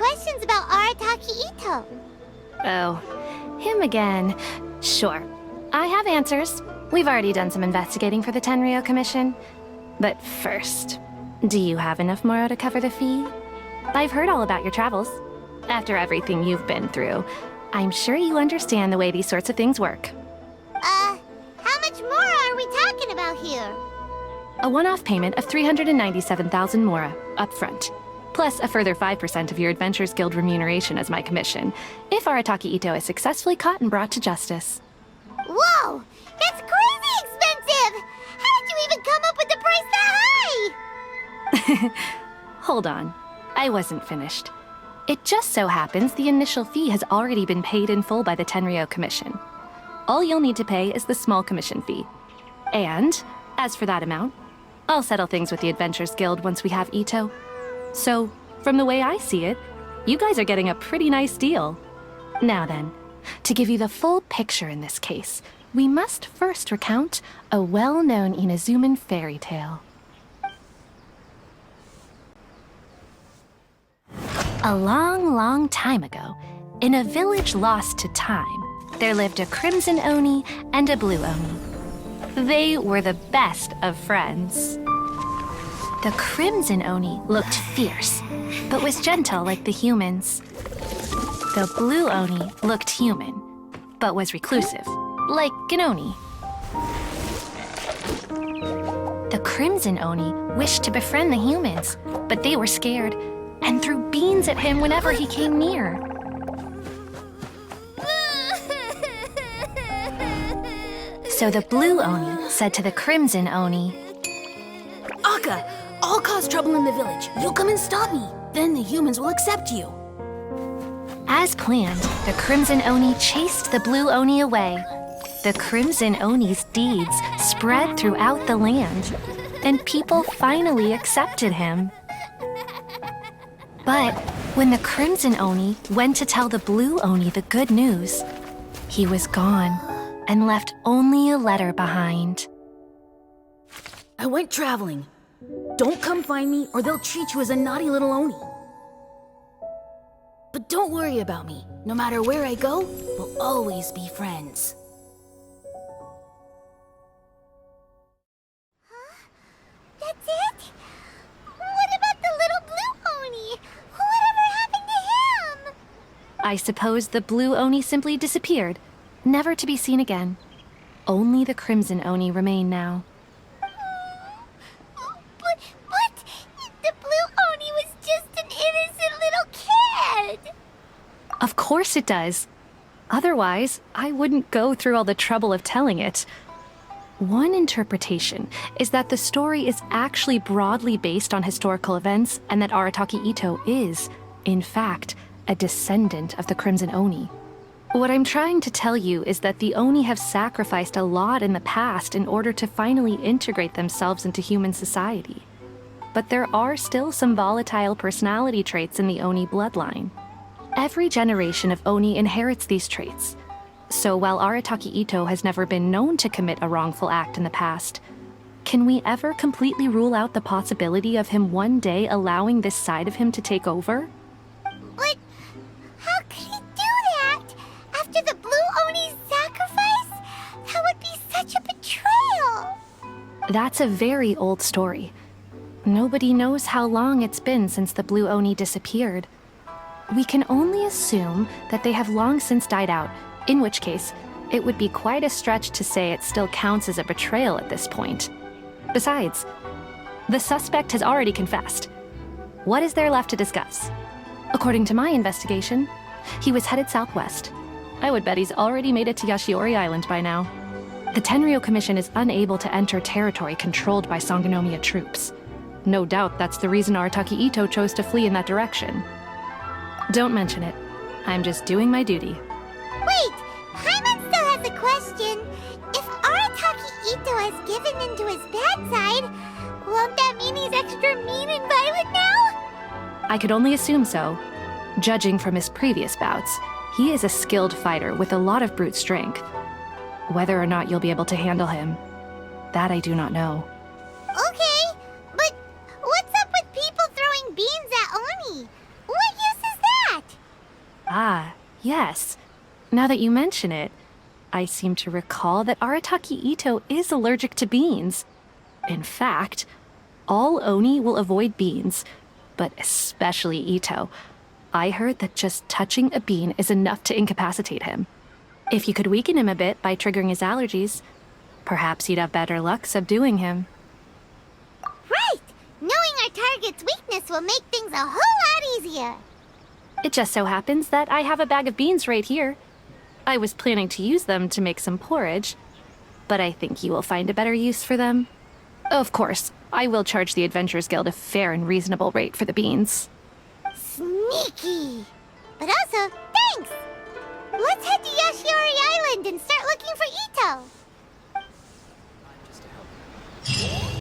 questions about Arataki Itto. Oh, him again. Sure, I have answers. We've already done some investigating for the Tenryou Commission. But first, do you have enough Moro to cover the fee? I've heard all about your travels. After everything you've been through, I'm sure you understand the way these sorts of things work. How much more are we talking about here? A one-off payment of 397,000 Mora, up front. Plus a further 5% of your Adventures Guild remuneration as my commission, if Arataki Itto is successfully caught and brought to justice. Whoa! That's crazy expensive! How did you even come up with the price that high? Hold on. I wasn't finished. It just so happens the initial fee has already been paid in full by the Tenryou Commission. All you'll need to pay is the small commission fee. And, as for that amount, I'll settle things with the Adventures Guild once we have Itto. So, from the way I see it, you guys are getting a pretty nice deal. Now then, to give you the full picture in this case, we must first recount a well-known Inazuman fairy tale. A long, long time ago, in a village lost to time, there lived a crimson Oni and a blue Oni. They were the best of friends. The crimson Oni looked fierce, but was gentle like the humans. The blue Oni looked human, but was reclusive, like an Oni. The crimson Oni wished to befriend the humans, but they were scared and threw beans at him whenever he came near. So the blue Oni said to the crimson Oni, Akka, I'll cause trouble in the village. You'll come and stop me. Then the humans will accept you. As planned, the crimson Oni chased the blue Oni away. The crimson Oni's deeds spread throughout the land, and people finally accepted him. But when the crimson Oni went to tell the blue Oni the good news, he was gone and left only a letter behind. I went traveling. Don't come find me or they'll treat you as a naughty little Oni. But don't worry about me. No matter where I go, we'll always be friends. That's it? What about the little blue Oni? Whatever happened to him? I suppose the blue Oni simply disappeared, never to be seen again. Only the crimson Oni remain now. But the blue Oni was just an innocent little kid! Of course it does. Otherwise, I wouldn't go through all the trouble of telling it. One interpretation is that the story is actually broadly based on historical events and that Arataki Itto is, in fact, a descendant of the Crimson Oni. What I'm trying to tell you is that the Oni have sacrificed a lot in the past in order to finally integrate themselves into human society. But there are still some volatile personality traits in the Oni bloodline. Every generation of Oni inherits these traits. So while Arataki Itto has never been known to commit a wrongful act in the past, can we ever completely rule out the possibility of him one day allowing this side of him to take over? But how could he do that? After the blue Oni's sacrifice? That would be such a betrayal! That's a very old story. Nobody knows how long it's been since the blue Oni disappeared. We can only assume that they have long since died out, in which case, it would be quite a stretch to say it still counts as a betrayal at this point. Besides, the suspect has already confessed. What is there left to discuss? According to my investigation, he was headed southwest. I would bet he's already made it to Yashiori Island by now. The Tenryou Commission is unable to enter territory controlled by Sangonomiya troops. No doubt that's the reason Arataki Itto chose to flee in that direction. Don't mention it. I'm just doing my duty. Wait! Paimon still has a question. If Arataki Itto has given in to his bad side, won't that mean he's extra mean and violent now? I could only assume so. Judging from his previous bouts, he is a skilled fighter with a lot of brute strength. Whether or not you'll be able to handle him, that I do not know. Okay, but what's up with people throwing beans at Oni? What use is Ah, yes. Now that you mention it, I seem to recall that Arataki Itto is allergic to beans. In fact, all Oni will avoid beans, but especially Itto. I heard that just touching a bean is enough to incapacitate him. If you could weaken him a bit by triggering his allergies, perhaps you'd have better luck subduing him. Right! Knowing our target's weakness will make things a whole lot easier. It just so happens that I have a bag of beans right here. I was planning to use them to make some porridge, but I think you will find a better use for them. Of course, I will charge the Adventurers Guild a fair and reasonable rate for the beans. Sneaky! But also, thanks! Let's head to Yashiori Island and start looking for Itto!